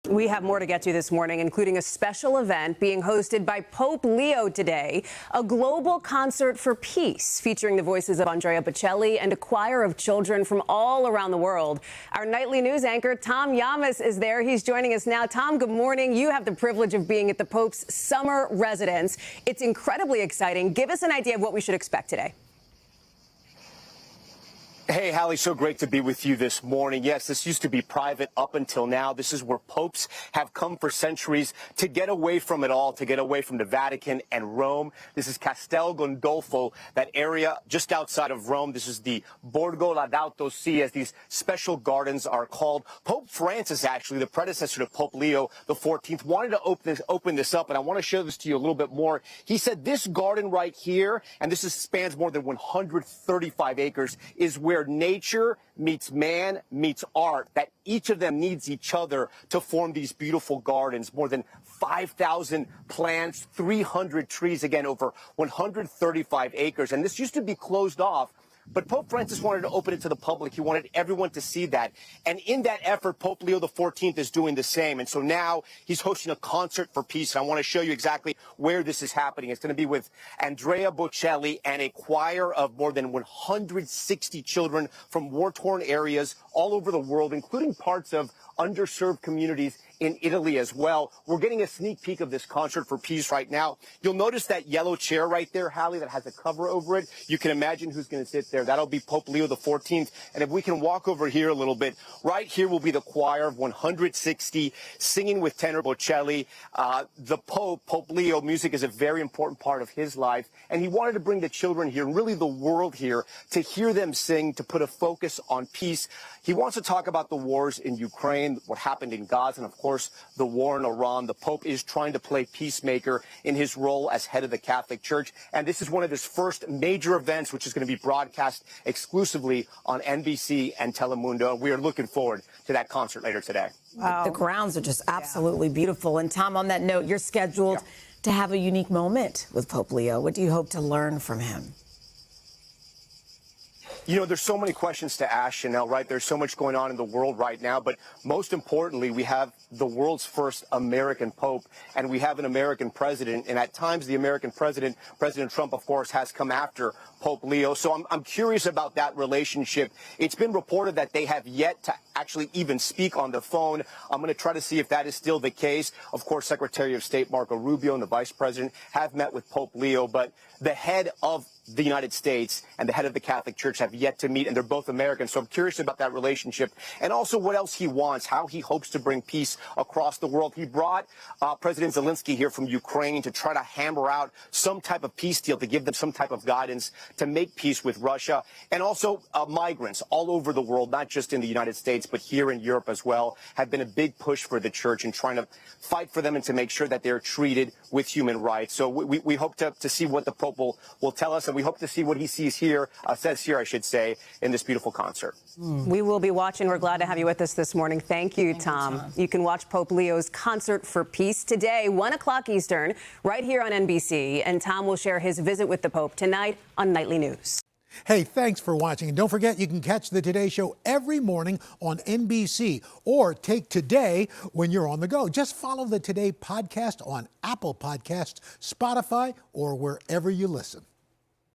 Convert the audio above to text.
We have more to get to this morning, including a special event being hosted by Pope Leo today, a global concert for peace featuring the voices of Andrea Bocelli and a choir of children from all around the world. Our nightly news anchor, Tom Llamas, is there. He's joining us now. Tom, good morning. You have the privilege of being at the Pope's summer residence. It's incredibly exciting. Give us an idea of what we should expect today. Hey, Hallie, so great to be with you this morning. Yes, this used to be private up until now. This is where popes have come for centuries to get away from it all, to get away from the Vatican and Rome. This is Castel Gandolfo, that area just outside of Rome. This is the Borgo Laudato Si, as these special gardens are called. Pope Francis, actually, the predecessor to Pope Leo XIV, wanted to open this up, and I want to show this to you a little bit more. He said this garden right here, and this spans more than 135 acres, is where nature meets man meets art, that each of them needs each other to form these beautiful gardens. More than 5,000 plants, 300 trees, again, over 135 acres. And this used to be closed off, but Pope Francis wanted to open it to the public. He wanted everyone to see that. And in that effort, Pope Leo XIV is doing the same. And so now he's hosting a concert for peace. And I want to show you exactly where this is happening. It's going to be with Andrea Bocelli and a choir of more than 160 children from war-torn areas all over the world, including parts of underserved communities in Italy as well. We're getting a sneak peek of this concert for peace right now. You'll notice that yellow chair right there, Hallie, that has a cover over it. You can imagine who's going to sit there. That'll be Pope Leo XIV. And if we can walk over here a little bit, right here will be the choir of 160 singing with tenor Bocelli. The Pope Leo, music is a very important part of his life. And he wanted to bring the children here, and really the world here, to hear them sing, to put a focus on peace. He wants to talk about the wars in Ukraine, what happened in Gaza, and of course, the war in Iran. The Pope is trying to play peacemaker in his role as head of the Catholic Church. And this is one of his first major events, which is going to be broadcast exclusively on NBC and Telemundo. We are looking forward to that concert later today. Wow. The grounds are just absolutely beautiful. And Tom, on that note, you're scheduled to have a unique moment with Pope Leo. What do you hope to learn from him? You know, there's so many questions to ask, Chanel, right? There's so much going on in the world right now. But most importantly, we have the world's first American Pope, and we have an American president. And at times, the American president, President Trump, of course, has come after Pope Leo. So I'm curious about that relationship. It's been reported that they have yet to actually even speak on the phone. I'm going to try to see if that is still the case. Of course, Secretary of State Marco Rubio and the Vice President have met with Pope Leo, but the head of the United States and the head of the Catholic Church have yet to meet, and they're both Americans. So I'm curious about that relationship and also what else he wants, how he hopes to bring peace across the world. He brought President Zelensky here from Ukraine to try to hammer out some type of peace deal, to give them some type of guidance to make peace with Russia. And also migrants all over the world, not just in the United States, but here in Europe as well, have been a big push for the church in trying to fight for them and to make sure that they're treated with human rights. So we hope to see what the Pope will tell us, and we hope to see what he says here, I should say, in this beautiful concert. We will be watching. We're glad to have you with us this morning. Thank you, Tom. You can watch Pope Leo's Concert for Peace today, 1 o'clock Eastern, right here on NBC. And Tom will share his visit with the Pope tonight on Nightly News. Hey, thanks for watching. And don't forget, you can catch the Today Show every morning on NBC, or take Today when you're on the go. Just follow the Today podcast on Apple Podcasts, Spotify, or wherever you listen.